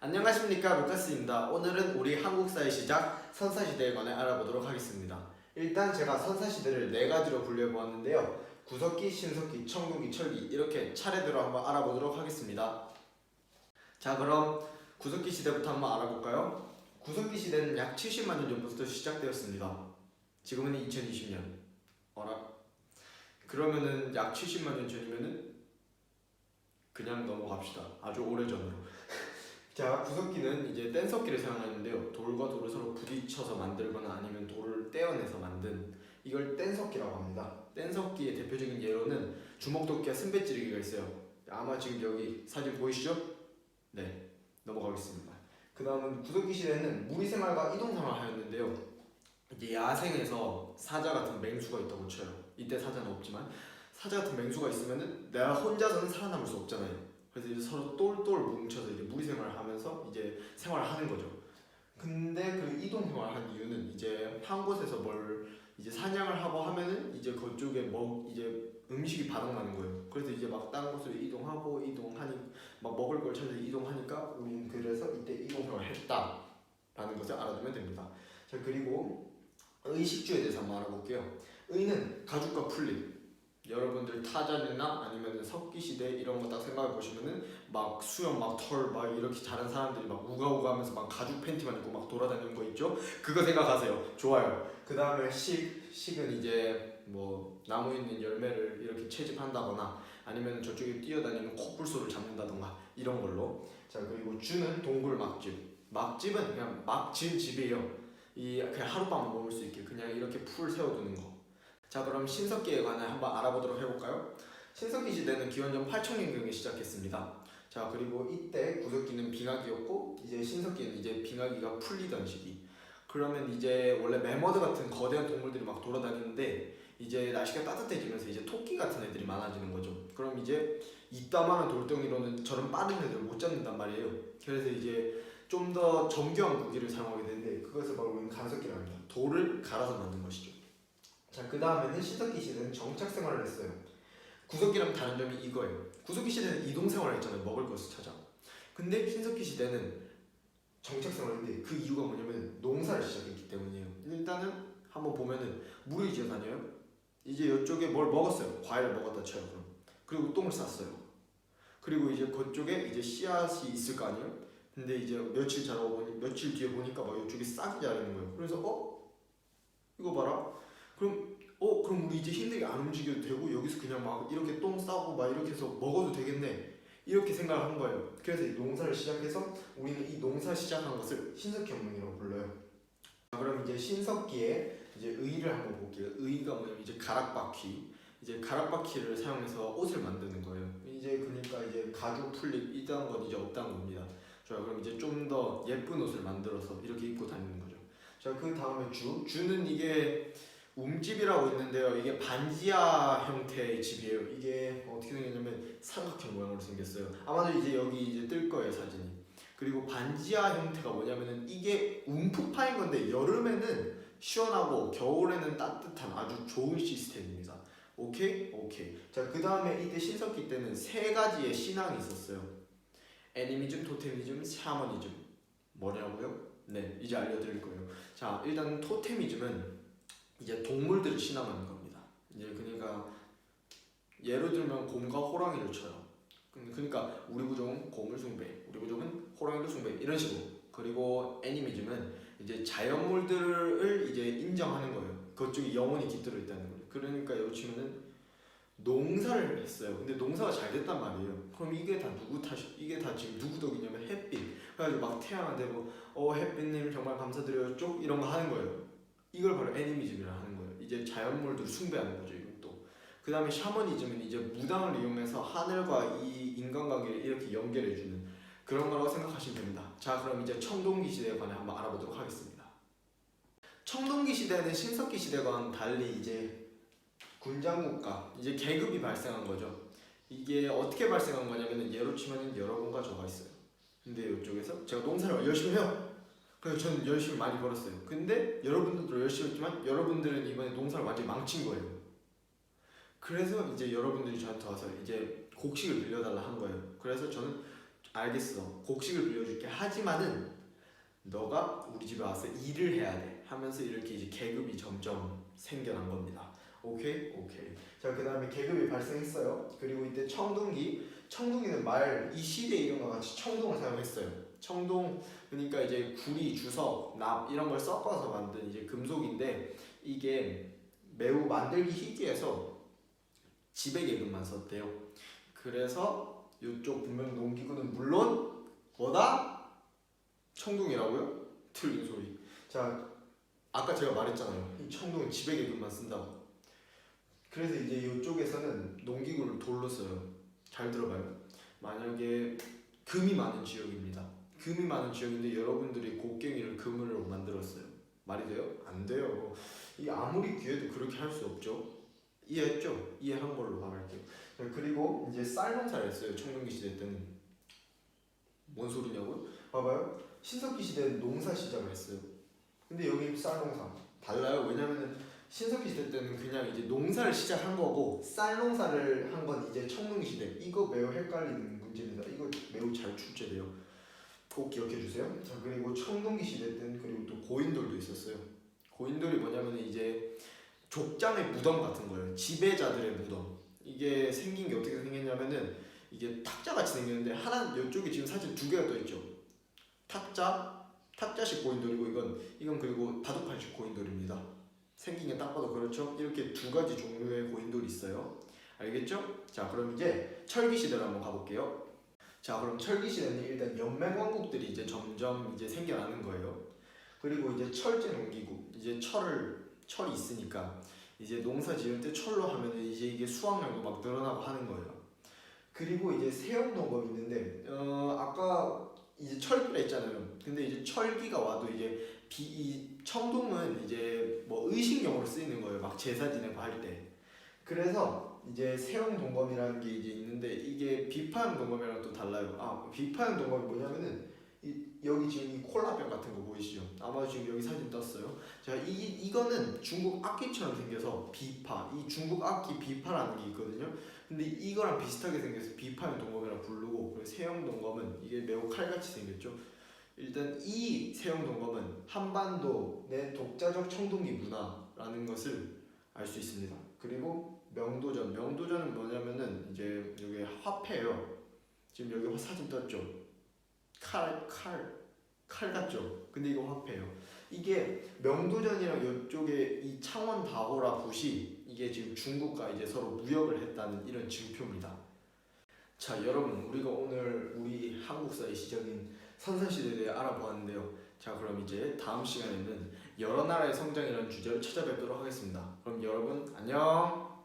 안녕하십니까, 루카스입니다. 오늘은 우리 한국사의 시작 선사시대에 관해 알아보도록 하겠습니다. 일단 제가 선사시대를 네 가지로 분류해 보았는데요. 구석기, 신석기, 청동기, 철기 이렇게 차례대로 한번 알아보도록 하겠습니다. 자, 그럼 구석기 시대부터 한번 알아볼까요? 구석기 시대는 약 70만 년 전부터 시작되었습니다. 지금은 2020년. 어라? 그러면은 약 70만 년 전이면은 그냥 넘어갑시다. 아주 오래전으로. 자, 구석기는 이제 뗀석기를 사용하는데요. 돌과 돌을 서로 부딪혀서 만들거나 아니면 돌을 떼어내서 만든 이걸 뗀석기라고 합니다. 뗀석기의 대표적인 예로는 주먹도끼와 승배찌르기가 있어요. 아마 지금 여기 사진 보이시죠? 네, 넘어가겠습니다. 그 다음은 구석기 시대는 무리생활과 이동생활을 하였는데요. 이제 야생에서 사자 같은 맹수가 있다고 쳐요. 이때 사자는 없지만 사자 같은 맹수가 있으면은 내가 혼자서는 살아남을 수 없잖아요. 그래서 이제 서로 똘똘 뭉쳐서 이제 무리 생활을 하면서 이제 생활을 하는 거죠. 근데 그 이동 생활을 한 이유는 이제 한 곳에서 뭘 이제 사냥을 하고 하면은 이제 그쪽에 이제 음식이 바닥나는 거예요. 그래서 이제 막 다른 곳으로 이동하니 막 먹을 걸 찾아서 이동하니까 우리는 그래서 이때 이동 생활을 했다라는 것을 알아두면 됩니다. 자, 그리고 의식주에 대해서 한번 알아볼게요. 의는 가죽과 풀립. 여러분들 타잔이나 아니면 석기시대 이런 거 딱 생각해 보시면은 막 수염 막 털 막 이렇게 자란 사람들이 막 우가우가 하면서 막 가죽 팬티만 입고 막 돌아다니는 거 있죠? 그거 생각하세요. 좋아요. 그 다음에 식은 이제 뭐 나무에 있는 열매를 이렇게 채집한다거나 아니면 저쪽에 뛰어다니는 코뿔소를 잡는다던가 이런 걸로. 자, 그리고 주는 동굴 막집은 그냥 막 지은 집이에요. 이 그냥 하룻밤 머물 수 있게 그냥 이렇게 풀 세워두는 거. 자, 그럼 신석기에 관해 한번 알아보도록 해볼까요? 신석기 시대는 기원전 8000년경에 시작했습니다. 자, 그리고 이때 구석기는 빙하기였고 이제 신석기는 이제 빙하기가 풀리던 시기. 그러면 이제 원래 매머드 같은 거대한 동물들이 막 돌아다니는데 이제 날씨가 따뜻해지면서 이제 토끼 같은 애들이 많아지는 거죠. 그럼 이제 이따만한 돌덩이로는 저런 빠른 애들을 못 잡는단 말이에요. 그래서 이제 좀 더 정교한 무기를 사용하게 되는데 그것을 바로 우리는 간석기라고 합니다. 돌을 갈아서 만든 것이죠. 자, 그 다음에는 신석기 시대는 정착 생활을 했어요. 구석기랑 다른 점이 이거예요. 구석기 시대는 이동 생활을 했잖아요. 먹을 것을 찾아. 근데 신석기 시대는 정착 생활인데 그 이유가 뭐냐면 농사를 시작했기 때문이에요. 일단은 한번 보면은 물을 지어 다녀요. 이제 이쪽에 뭘 먹었어요. 과일을 먹었다 쳐요. 그리고 똥을 쌌어요. 그리고 이제 그쪽에 이제 씨앗이 있을 거 아니에요. 근데 이제 며칠 자라고 보니 며칠 뒤에 보니까 막 이쪽에 싹이 자라는 거예요. 그래서 이거 봐라. 그럼 우리 이제 힘들게 안 움직여도 되고 여기서 그냥 막 이렇게 똥 싸고 막 이렇게 해서 먹어도 되겠네. 이렇게 생각을 한 거예요. 그래서 이 농사를 시작해서 우리는 이 농사 시작한 것을 신석기 혁명이라고 불러요. 자, 그럼 이제 신석기에 이제 의를 한번 볼게요. 의가 뭐냐면 이제 가락바퀴. 이제 가락바퀴를 사용해서 옷을 만드는 거예요. 이제 그러니까 이제 가죽 풀립 이딴 건 이제 없다는 겁니다. 좋아요. 그럼 이제 좀 더 예쁜 옷을 만들어서 이렇게 입고 다니는 거죠. 자, 그 다음에 주는 이게 움집이라고 있는데요. 이게 반지하 형태의 집이에요. 이게 어떻게 생겼냐면 삼각형 모양으로 생겼어요. 아마도 이제 여기 이제 뜰 거예요, 사진이. 그리고 반지하 형태가 뭐냐면은 이게 움푹 파인 건데 여름에는 시원하고 겨울에는 따뜻한 아주 좋은 시스템입니다. 오케이? 오케이. 자, 그 다음에 이때 신석기 때는 세 가지의 신앙이 있었어요. 애니미즘, 토테미즘, 샤머니즘. 뭐냐고요? 네, 이제 알려드릴 거예요. 자, 일단 토테미즘은 이제 동물들을 신앙하는 겁니다. 이제 그러니까 예를 들면 곰과 호랑이를 쳐요. 그러니까 우리 부족은 곰을 숭배, 우리 부족은 호랑이를 숭배 이런 식으로. 그리고 애니미즘은 이제 자연물들을 이제 인정하는 거예요. 그쪽에 영혼이 깃들어 있다는 거예요. 그러니까 여기 치면은 농사를 했어요. 근데 농사가 잘 됐단 말이에요. 그럼 이게 다 누구 탓이? 이게 다 지금 누구 덕이냐면 햇빛. 그래가지고 막 태양한테 햇빛님 정말 감사드려요 쪽 이런 거 하는 거예요. 이걸 바로 애니미즘이라 하는 거예요. 이제 자연물들을 숭배하는 거죠. 이것도. 그 다음에 샤머니즘은 이제 무당을 이용해서 하늘과 이 인간관계를 이렇게 연결해주는 그런 거라고 생각하시면 됩니다. 자, 그럼 이제 청동기 시대에 관해 한번 알아보도록 하겠습니다. 청동기 시대는 신석기 시대와는 달리 이제 군장국가, 이제 계급이 발생한 거죠. 이게 어떻게 발생한 거냐면 예로 치면 여러분과 저가 있어요. 근데 이쪽에서 제가 농사를 열심히 해요. 그래서 저는 열심히 많이 벌었어요. 근데 여러분들도 열심히 했지만 여러분들은 이번에 농사를 완전히 망친 거예요. 그래서 이제 여러분들이 저한테 와서 이제 곡식을 빌려달라 한 거예요. 그래서 저는 알겠어. 곡식을 빌려줄게. 하지만은 너가 우리 집에 와서 일을 해야 돼. 하면서 이렇게 이제 계급이 점점 생겨난 겁니다. 오케이? 오케이. 자, 그 다음에 계급이 발생했어요. 그리고 이때 청동기는 말 이 시대 이름과 같이 청동을 사용했어요. 청동 그러니까 이제 구리, 주석, 납 이런 걸 섞어서 만든 이제 금속인데 이게 매우 만들기 희귀해서 지배 계급만 썼대요. 그래서 이쪽 분명 농기구는 물론 뭐다? 청동이라고요? 틀린 소리. 자, 아까 제가 말했잖아요. 이 청동은 지배 계급만 쓴다고. 그래서 이제 이쪽에서는 농기구를 돌로 써요. 잘 들어봐요. 만약에 금이 많은 지역입니다. 금이 많은 지역인데 여러분들이 곡괭이를 금으로 만들었어요. 말이 돼요? 안 돼요. 이 아무리 귀해도 그렇게 할 수 없죠. 이해했죠? 이해한 걸로 말할게요. 그리고 이제 쌀 농사를 했어요. 청동기 시대 때는. 뭔 소리냐고요? 봐봐요. 신석기 시대는 농사 시작을 했어요. 근데 여기 쌀 농사 달라요. 왜냐면은 신석기 시대 때는 그냥 이제 농사를 시작한 거고 쌀 농사를 한 건 이제 청동기 시대. 이거 매우 헷갈리는 문제입니다. 이거 매우 잘 출제돼요. 꼭 기억해 주세요. 자, 그리고 청동기 시대 때는 그리고 또 고인돌도 있었어요. 고인돌이 뭐냐면 이제 족장의 무덤 같은 거예요. 지배자들의 무덤. 이게 생긴 게 어떻게 생겼냐면은 이게 탁자 같이 생겼는데 하나 이쪽에 지금 사진 두 개가 떠 있죠. 탁자식 고인돌이고 이건 그리고 바둑판식 고인돌입니다. 생긴 게 딱 봐도 그렇죠. 이렇게 두 가지 종류의 고인돌이 있어요. 알겠죠? 자, 그럼 이제 철기 시대로 한번 가볼게요. 자, 그럼 철기 시대는 일단 연맹왕국들이 이제 점점 이제 생겨나는 거예요. 그리고 이제 철제 농기구, 이제 철이 있으니까 이제 농사 지을 때 철로 하면 이제 이게 수확량도 막 늘어나고 하는 거예요. 그리고 이제 세형농업이 있는데 아까 이제 철기가 있잖아요. 근데 이제 철기가 와도 이제 이 청동은 이제 뭐 의식용으로 쓰이는 거예요. 막 제사 지내고 할 때. 그래서 이제 세형 동검이라는 게 이제 있는데 이게 비파형 동검이랑 또 달라요. 비파형 동검이 뭐냐면은 여기 지금 이 콜라병 같은 거 보이시죠? 아마 지금 여기 사진 떴어요. 자, 이거는 중국 악기처럼 생겨서 비파, 이 중국 악기 비파라는 게 있거든요. 근데 이거랑 비슷하게 생겨서 비파형 동검이라 부르고, 그리고 세형 동검은 이게 매우 칼같이 생겼죠. 일단 이 세형 동검은 한반도 내 독자적 청동기 문화라는 것을 알 수 있습니다. 그리고 명도전은 뭐냐면은 이제 여기 화폐예요. 지금 여기 사진 떴죠. 칼 같죠? 근데 이거 화폐예요. 이게 명도전이랑 이쪽에 이 창원 다호라 붓이 이게 지금 중국과 이제 서로 무역을 했다는 이런 증표입니다. 자, 여러분, 우리가 오늘 우리 한국사의 시작인 선사시대에 대해 알아보았는데요. 자, 그럼 이제 다음 시간에는 여러 나라의 성장이라는 주제로 찾아뵙도록 하겠습니다. 그럼 여러분 안녕.